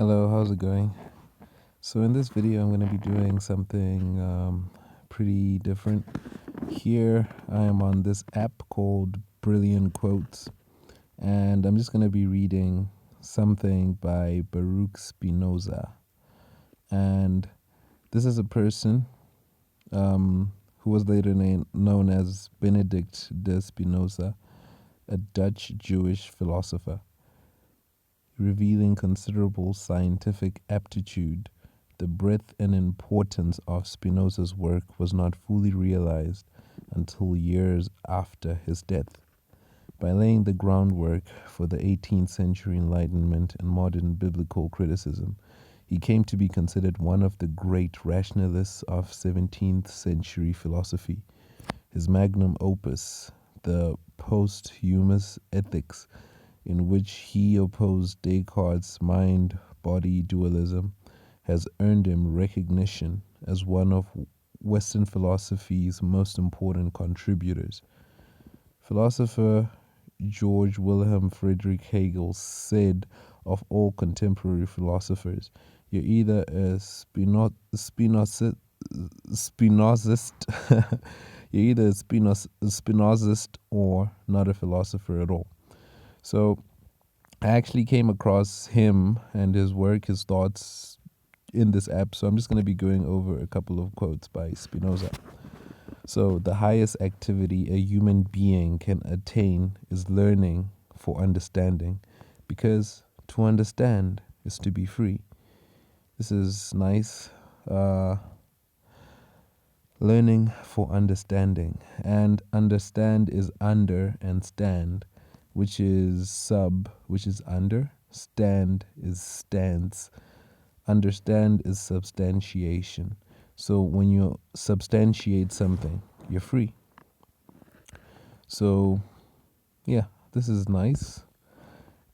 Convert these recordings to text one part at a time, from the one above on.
Hello, how's it going? So in this video, I'm going to be doing something pretty different. Here, I am on this app called Brilliant Quotes, and I'm just going to be reading something by Baruch Spinoza. And this is a person who was later known as Benedict de Spinoza, a Dutch Jewish philosopher, revealing considerable scientific aptitude. The breadth and importance of Spinoza's work was not fully realized until years after his death. By laying the groundwork for the 18th century Enlightenment and modern biblical criticism, he came to be considered one of the great rationalists of 17th century philosophy. His magnum opus, the Posthumous Ethics, in which he opposed Descartes' mind-body dualism, has earned him recognition as one of Western philosophy's most important contributors. Philosopher George Wilhelm Friedrich Hegel said of all contemporary philosophers, "You're either a Spinozist, you're either a Spinozist or not a philosopher at all." So I actually came across him and his work, his thoughts in this app. So I'm just going to be going over a couple of quotes by Spinoza. So the highest activity a human being can attain is learning for understanding, because to understand is to be free. This is nice. Learning for understanding. And understand is under and stand, which is sub, which is under. Stand is stance. Understand is substantiation. So when you substantiate something, you're free. So, yeah, this is nice.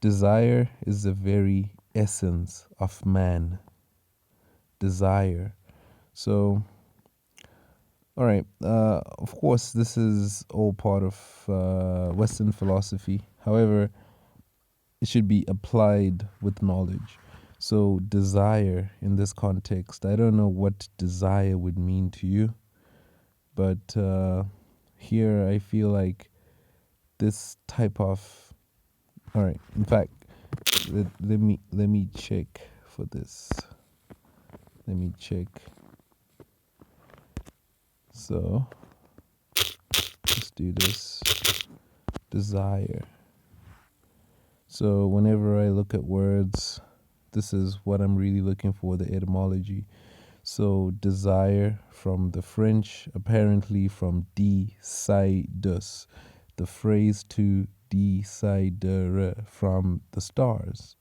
Desire is the very essence of man. Desire. So, all right. Of course, this is all part of Western philosophy. However, it should be applied with knowledge. So desire in this context, I don't know what desire would mean to you, but here I feel like this type of, all right, in fact, let me check for this. Let me check. So let's do this. Desire. So whenever I look at words, this is what I'm really looking for, the etymology. So desire from the French, apparently from decidus, the phrase to decidere, from the stars.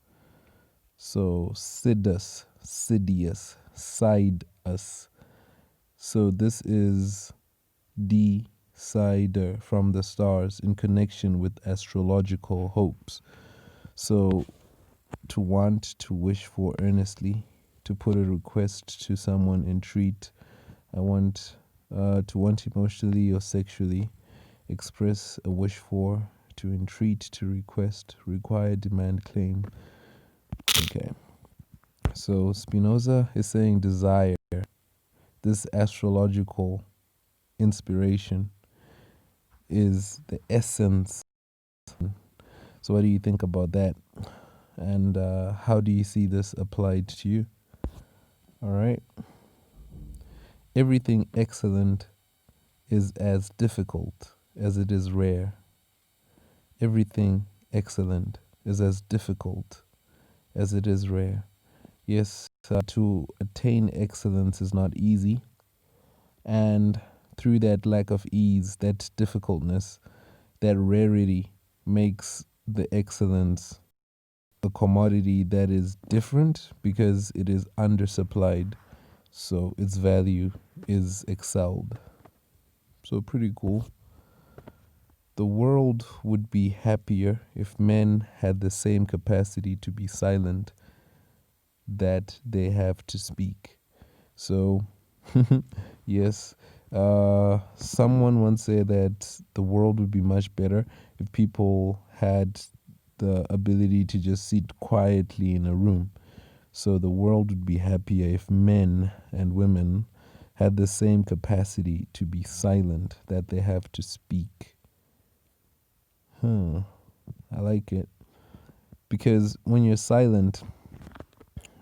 So sidus, sidious, side us. So this is decider, from the stars, in connection with astrological hopes. So to want, to wish for earnestly, to put a request to someone, entreat. I want to want emotionally or sexually, express a wish for, to entreat, to request, require, demand, claim. Okay. So Spinoza is saying desire, this astrological inspiration, is the essence. So what do you think about that? And how do you see this applied to you? All right. Everything excellent is as difficult as it is rare. Everything excellent is as difficult as it is rare. Yes, to attain excellence is not easy. And through that lack of ease, that difficultness, that rarity makes the excellence a commodity that is different because it is undersupplied. So its value is excelled. So pretty cool. The world would be happier if men had the same capacity to be silent that they have to speak. So, yes, someone once said that the world would be much better if people had the ability to just sit quietly in a room. So the world would be happier if men and women had the same capacity to be silent that they have to speak. I like it. Because when you're silent,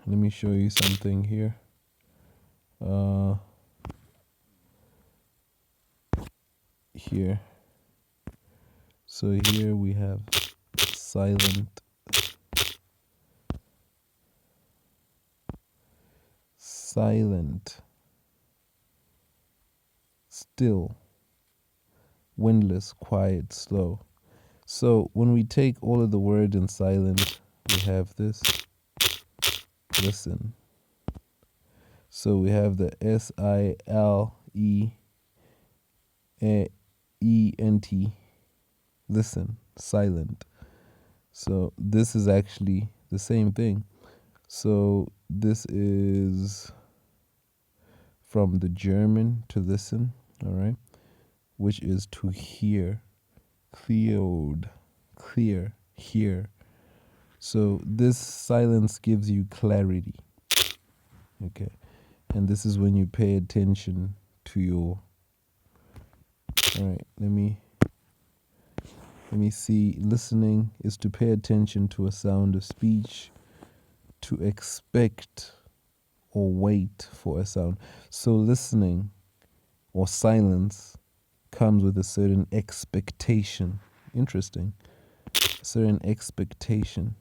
let me show you something here. Here. So here we have silent, still, windless, quiet, slow. So when we take all of the words in silent, we have this, listen. So we have the SILEENT, listen, silent. So this is actually the same thing. So this is from the German to listen, all right, which is to hear, clear, hear. So this silence gives you clarity, okay, and this is when you pay attention to your. All right, let me see. Listening is to pay attention to a sound of speech, to expect or wait for a sound. So listening or silence comes with a certain expectation. Interesting. Certain expectation.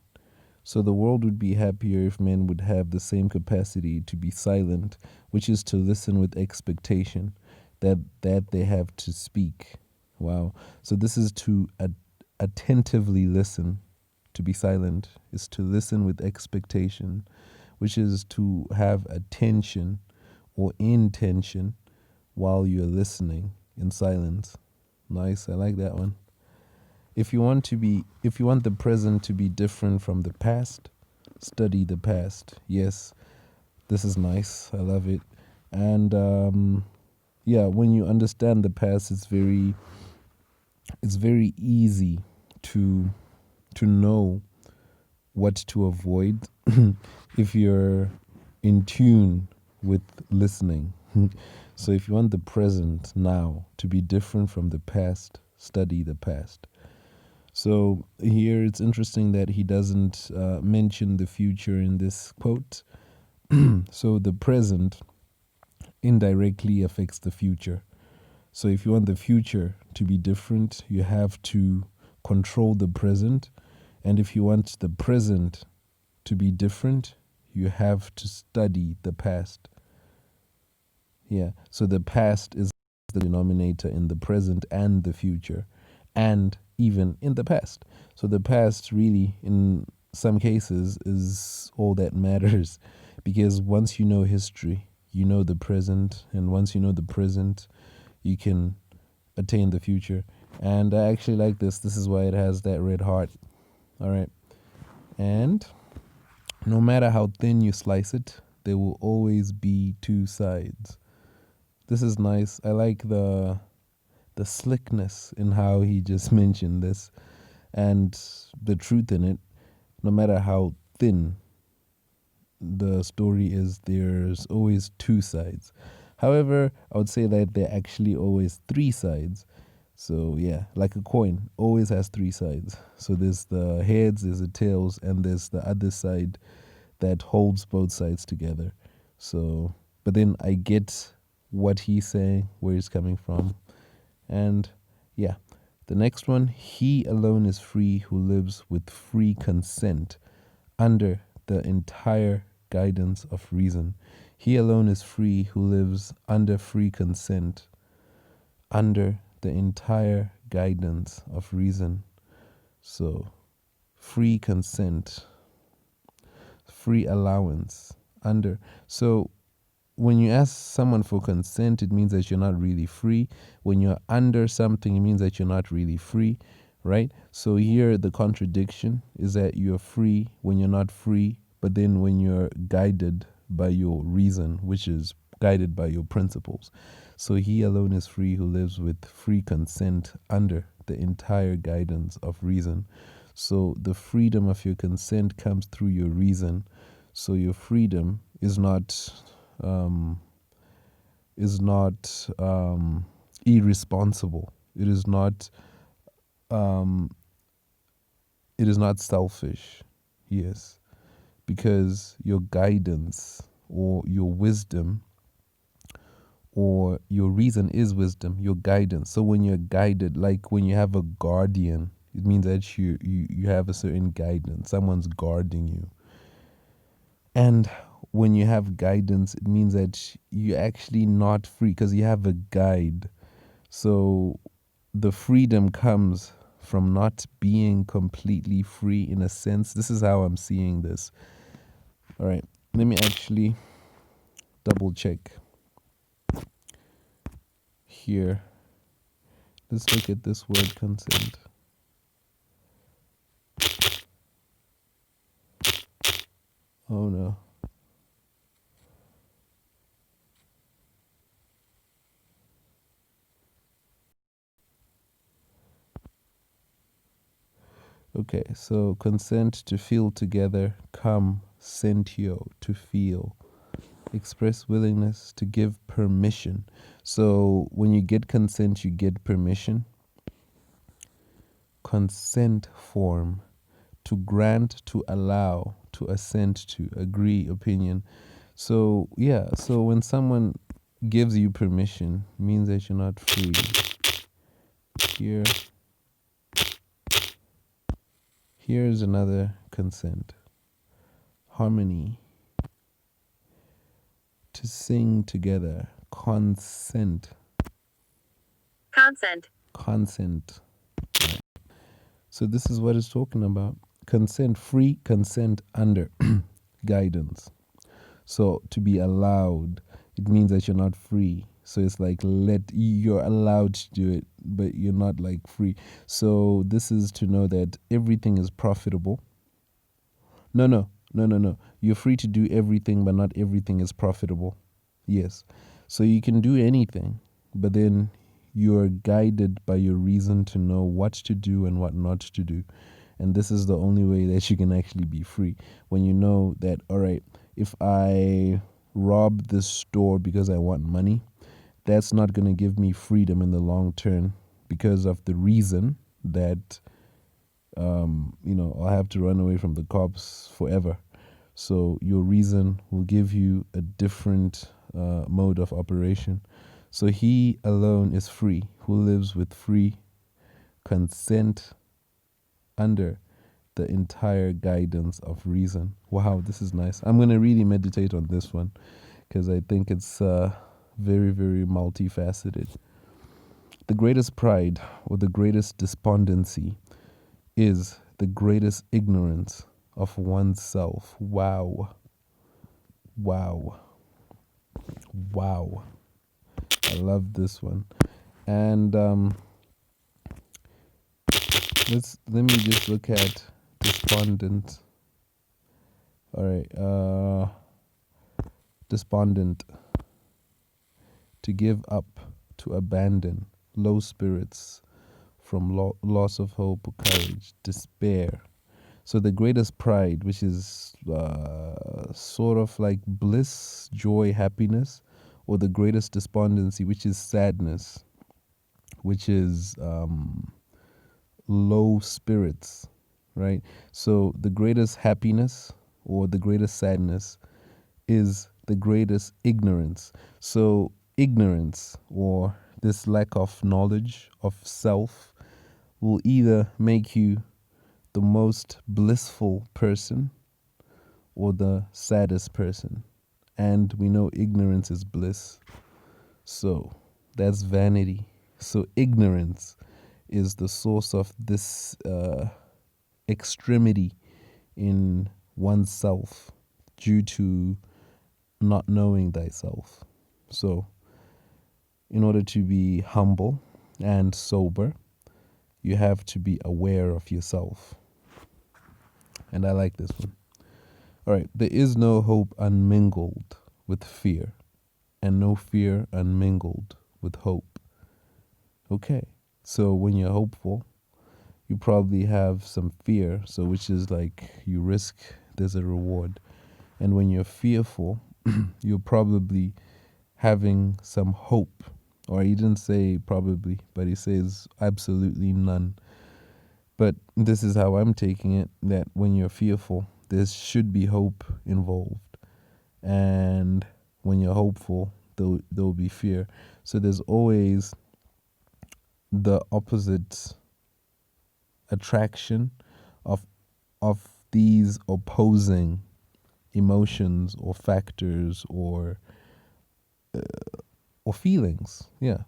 So the world would be happier if men would have the same capacity to be silent, which is to listen with expectation that they have to speak. Wow. So this is to attentively listen. To be silent is to listen with expectation, which is to have attention or intention while you're listening in silence. Nice, I like that one. If you want the present to be different from the past, study the past. Yes, this is nice. I love it. And when you understand the past, it's very easy to know what to avoid if you're in tune with listening. So if you want the present now to be different from the past, study the past. So here it's interesting that he doesn't mention the future in this quote. So the present indirectly affects the future. So if you want the future to be different, you have to control the present. And if you want the present to be different, you have to study the past. Yeah, so the past is the denominator in the present and the future, and even in the past. So the past really, in some cases, is all that matters, because once you know history, you know the present, and once you know the present, you can attain the future. And I actually like this. This is why it has that red heart. All right. And no matter how thin you slice it, there will always be two sides. This is nice. I like the slickness in how he just mentioned this, and the truth in it. No matter how thin the story is, there's always two sides. However, I would say that there are actually always three sides. So yeah, like a coin, always has three sides. So there's the heads, there's the tails, and there's the other side that holds both sides together. So, but then I get what he's saying, where he's coming from. And yeah, the next one, he alone is free who lives with free consent under the entire guidance of reason. He alone is free who lives under free consent, under the entire guidance of reason. So, free consent, free allowance, under. So, when you ask someone for consent, it means that you're not really free. When you're under something, it means that you're not really free, right? So here the contradiction is that you're free when you're not free, but then when you're guided by your reason, which is guided by your principles. So he alone is free who lives with free consent under the entire guidance of reason. So the freedom of your consent comes through your reason. So your freedom is not um, irresponsible. It is not um, it is not selfish. Yes, because your guidance or your wisdom or your reason is wisdom, your guidance. So when you're guided, like when you have a guardian, it means that you have a certain guidance. Someone's guarding you. And when you have guidance, it means that you're actually not free because you have a guide. So the freedom comes from not being completely free in a sense. This is how I'm seeing this. All right, let me actually double check here. Let's look at this word consent. Oh no. Okay, so consent, to feel together, come, sentio, to feel, express willingness, to give permission. So when you get consent, you get permission. Consent form, to grant, to allow, to assent to, agree, opinion. So yeah, so when someone gives you permission, means that you're not free. Here, here's another consent. Harmony, to sing together. Consent. Consent. Right. So this is what it's talking about. Consent, free consent under guidance. So to be allowed, it means that you're not free. So it's like you're allowed to do it, but you're not like free. So this is to know that everything is profitable. No. You're free to do everything, but not everything is profitable. Yes. So you can do anything, but then you're guided by your reason to know what to do and what not to do. And this is the only way that you can actually be free. When you know that, all right, if I rob this store because I want money, that's not going to give me freedom in the long term because of the reason that, I'll have to run away from the cops forever. So your reason will give you a different mode of operation. So he alone is free, who lives with free consent under the entire guidance of reason. Wow, this is nice. I'm going to really meditate on this one because I think it's very, very multifaceted. The greatest pride or the greatest despondency is the greatest ignorance of oneself. Wow. Wow. Wow. I love this one. And let me just look at despondent. All right. Despondent, to give up, to abandon, low spirits from loss of hope or courage, despair. So the greatest pride, which is sort of like bliss, joy, happiness, or the greatest despondency, which is sadness, which is low spirits, right? So the greatest happiness or the greatest sadness is the greatest ignorance. So ignorance or this lack of knowledge of self will either make you the most blissful person or the saddest person. And we know ignorance is bliss. So that's vanity. So ignorance is the source of this extremity in oneself due to not knowing thyself. So, in order to be humble and sober, you have to be aware of yourself. And I like this one. All right. There is no hope unmingled with fear, and no fear unmingled with hope. Okay. So, when you're hopeful, you probably have some fear. So, which is like you risk, there's a reward. And when you're fearful, you're probably having some hope. Or he didn't say probably, but he says absolutely none. But this is how I'm taking it, that when you're fearful, there should be hope involved. And when you're hopeful, there'll be fear. So there's always the opposite attraction of these opposing emotions or factors or feelings. Yeah.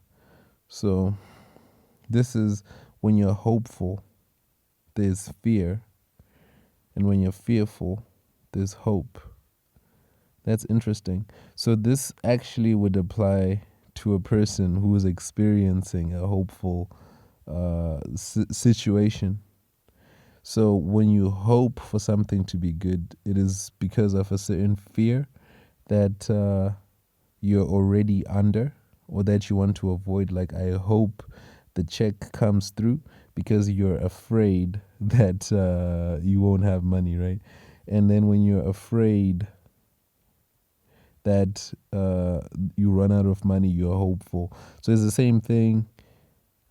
So this is when you're hopeful, there's fear, and when you're fearful, there's hope. That's interesting. So this actually would apply to a person who is experiencing a hopeful situation. So when you hope for something to be good, it is because of a certain fear that you're already under or that you want to avoid. Like, I hope the check comes through because you're afraid that you won't have money, right? And then when you're afraid that you run out of money, you're hopeful. So it's the same thing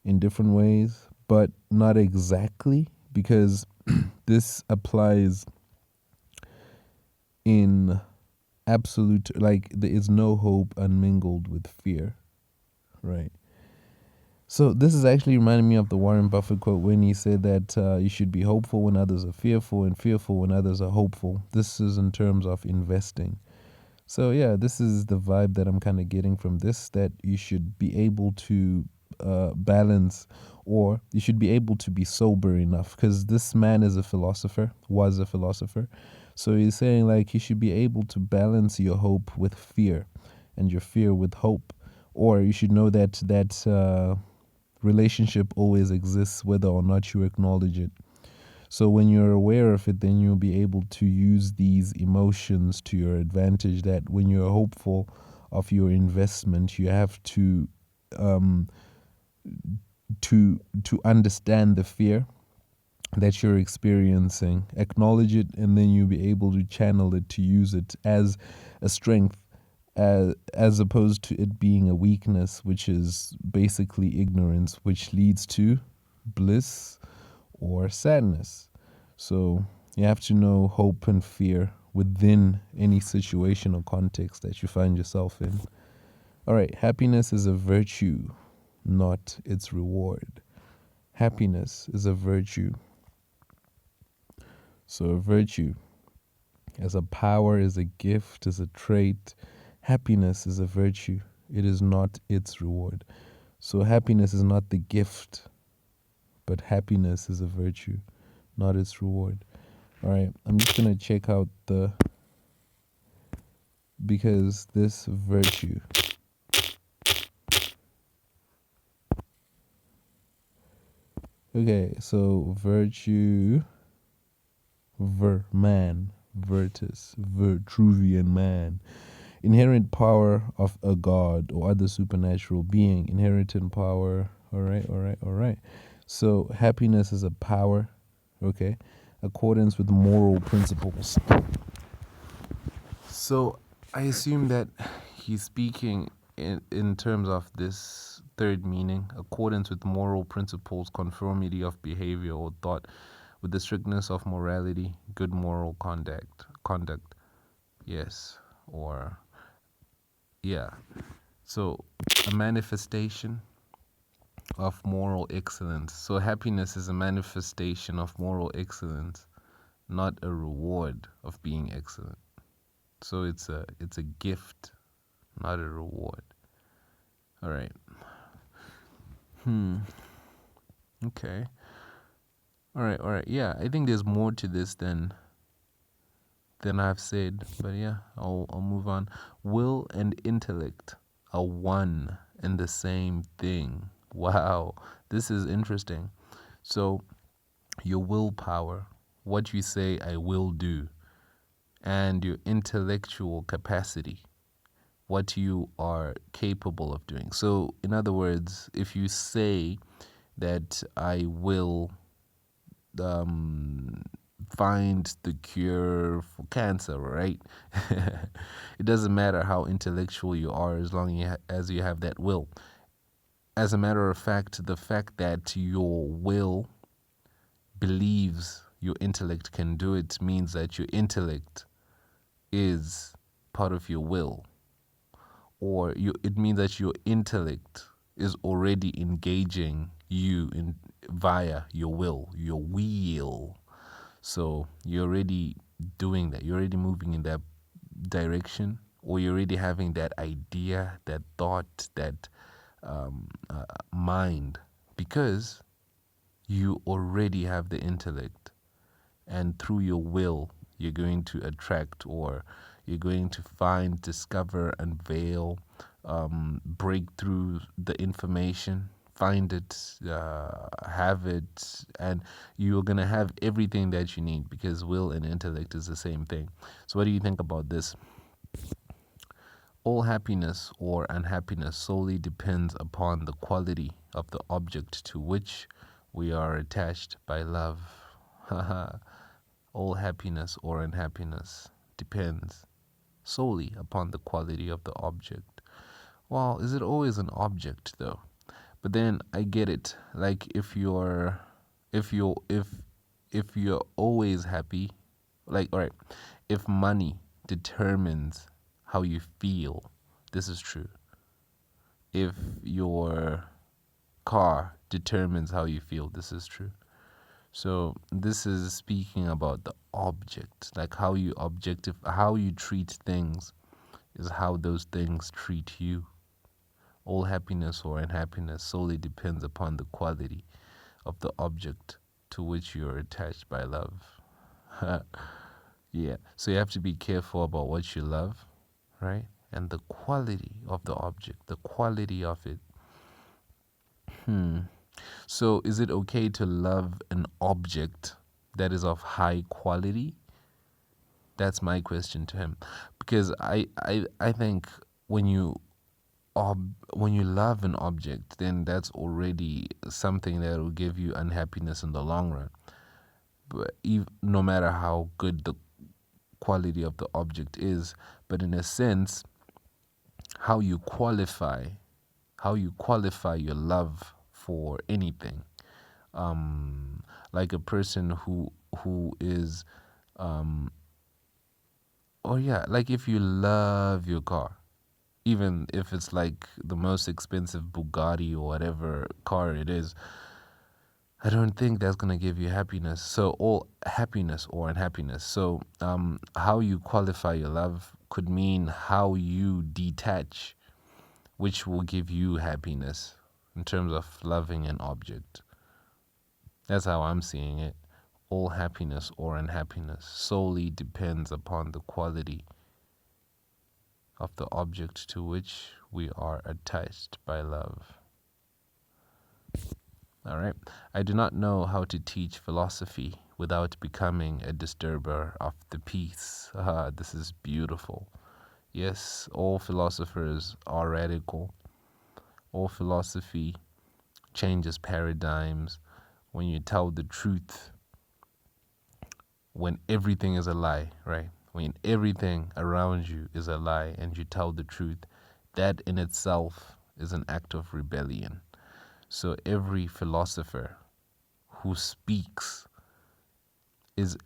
in different ways, but not exactly, because this applies in absolute, like, there is no hope unmingled with fear, right? So this is actually reminding me of the Warren Buffett quote when he said that you should be hopeful when others are fearful and fearful when others are hopeful. This is in terms of investing. So yeah, this is the vibe that I'm kind of getting from this, that you should be able to balance, or you should be able to be sober enough, because this man is a philosopher, was a philosopher. So he's saying, like, you should be able to balance your hope with fear and your fear with hope. Or you should know that relationship always exists whether or not you acknowledge it. So when you're aware of it, then you'll be able to use these emotions to your advantage. That when you're hopeful of your investment, you have to understand the fear that you're experiencing, acknowledge it, and then you'll be able to channel it to use it as a strength, as opposed to it being a weakness, which is basically ignorance, which leads to bliss or sadness. So you have to know hope and fear within any situation or context that you find yourself in. All right, happiness is a virtue, not its reward. Happiness is a virtue. So a virtue, as a power, is a gift, is a trait. Happiness is a virtue. It is not its reward. So happiness is not the gift, but happiness is a virtue, not its reward. All right, I'm just going to check out because this virtue, okay, so virtue, man, virtus, Vitruvian man, inherent power of a god or other supernatural being, inherent power. All right. So happiness is a power, okay, accordance with moral principles. So I assume that he's speaking in terms of this third meaning, accordance with moral principles, conformity of behavior or thought with the strictness of morality, good moral conduct, yes, or yeah. So a manifestation of moral excellence. So happiness is a manifestation of moral excellence, not a reward of being excellent. So it's a gift, not a reward. All right. Okay. All right. Yeah, I think there's more to this than I've said, but yeah, I'll move on. Will and intellect are one and the same thing. Wow, this is interesting. So your willpower, what you say I will do, and your intellectual capacity, what you are capable of doing. So in other words, if you say that I will find the cure for cancer, right? It doesn't matter how intellectual you are as long as you have that will. As a matter of fact, the fact that your will believes your intellect can do it means that your intellect is part of your will, or it means that your intellect is already engaging you in via your will, your will. So you're already doing that. You're already moving in that direction, or you're already having that idea, that thought, that mind, because you already have the intellect, and through your will, you're going to attract, or you're going to find, discover, unveil, break through the information, find it, have it, and you're going to have everything that you need, because will and intellect is the same thing. So what do you think about this? All happiness or unhappiness solely depends upon the quality of the object to which we are attached by love. All happiness or unhappiness depends solely upon the quality of the object. Well, is it always an object though? But then I get it. Like if you're if you're always happy, like, all right, if money determines how you feel, this is true. If your car determines how you feel, this is true. So this is speaking about the object, like how you treat things is how those things treat you. All happiness or unhappiness solely depends upon the quality of the object to which you are attached by love. Yeah, so you have to be careful about what you love, right? And the quality of the object, the quality of it. So is it okay to love an object that is of high quality? That's my question to him. Because I think when when you love an object, then that's already something that will give you unhappiness in the long run. But no matter how good the quality of the object is, but in a sense, how you qualify, your love for anything. Like a person who is, oh yeah, like if you love your car, even if it's like the most expensive Bugatti or whatever car it is, I don't think that's gonna give you happiness. So all happiness or unhappiness. So how you qualify your love could mean how you detach, which will give you happiness in terms of loving an object. That's how I'm seeing it. All happiness or unhappiness solely depends upon the quality of the object to which we are attached by love. All right. I do not know how to teach philosophy without becoming a disturber of the peace. This is beautiful. Yes, all philosophers are radical. All philosophy changes paradigms when you tell the truth, when everything is a lie, right? When everything around you is a lie and you tell the truth, that in itself is an act of rebellion. So every philosopher who speaks is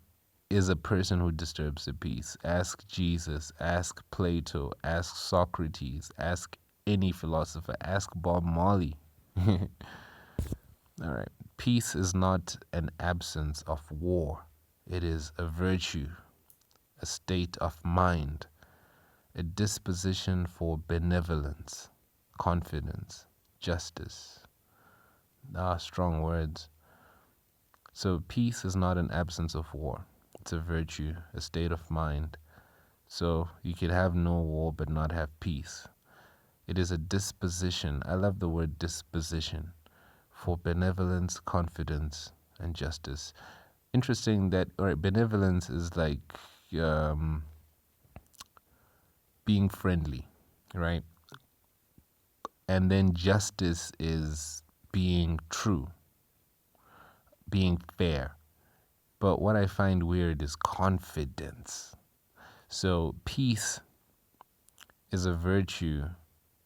a person who disturbs the peace. Ask Jesus, ask Plato, ask Socrates, ask any philosopher, ask Bob Marley. All right. Peace is not an absence of war. It is a virtue, a state of mind, a disposition for benevolence, confidence, justice. Strong words. So peace is not an absence of war. It's a virtue, a state of mind. So you could have no war but not have peace. It is a disposition. I love the word disposition for benevolence, confidence, and justice. Interesting that, all right, benevolence is like being friendly, right? And then justice is being true, being fair. But what I find weird is confidence. So peace is a virtue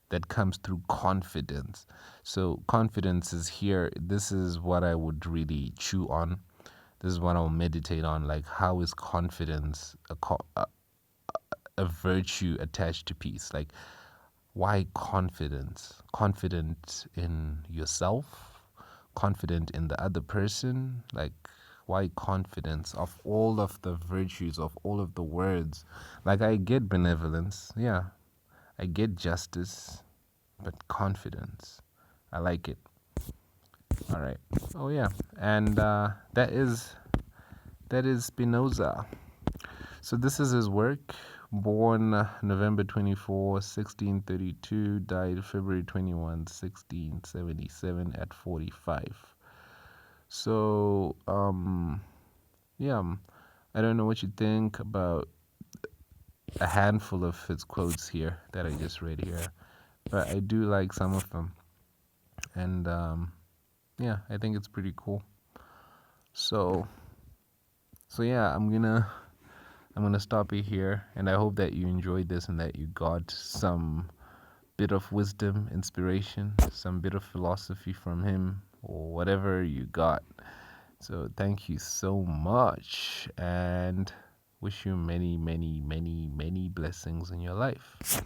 that comes through confidence. So confidence is here. This is what I would really chew on. This is what I'll meditate on. Like, how is confidence a virtue attached to peace? Like, why confidence? Confident in yourself? Confident in the other person? Like, why confidence? Of all of the virtues, of all of the words. Like, I get benevolence. Yeah. I get justice. But confidence. I like it. All right. Oh, yeah. And that is Spinoza. So this is his work. Born November 24, 1632, died February 21, 1677 at 45. So, yeah, I don't know what you think about a handful of his quotes here that I just read here, but I do like some of them. And, yeah, I think it's pretty cool. So yeah, I'm gonna stop it here, and I hope that you enjoyed this and that you got some bit of wisdom, inspiration, some bit of philosophy from him, or whatever you got. So thank you so much, and wish you many, many, many, many blessings in your life.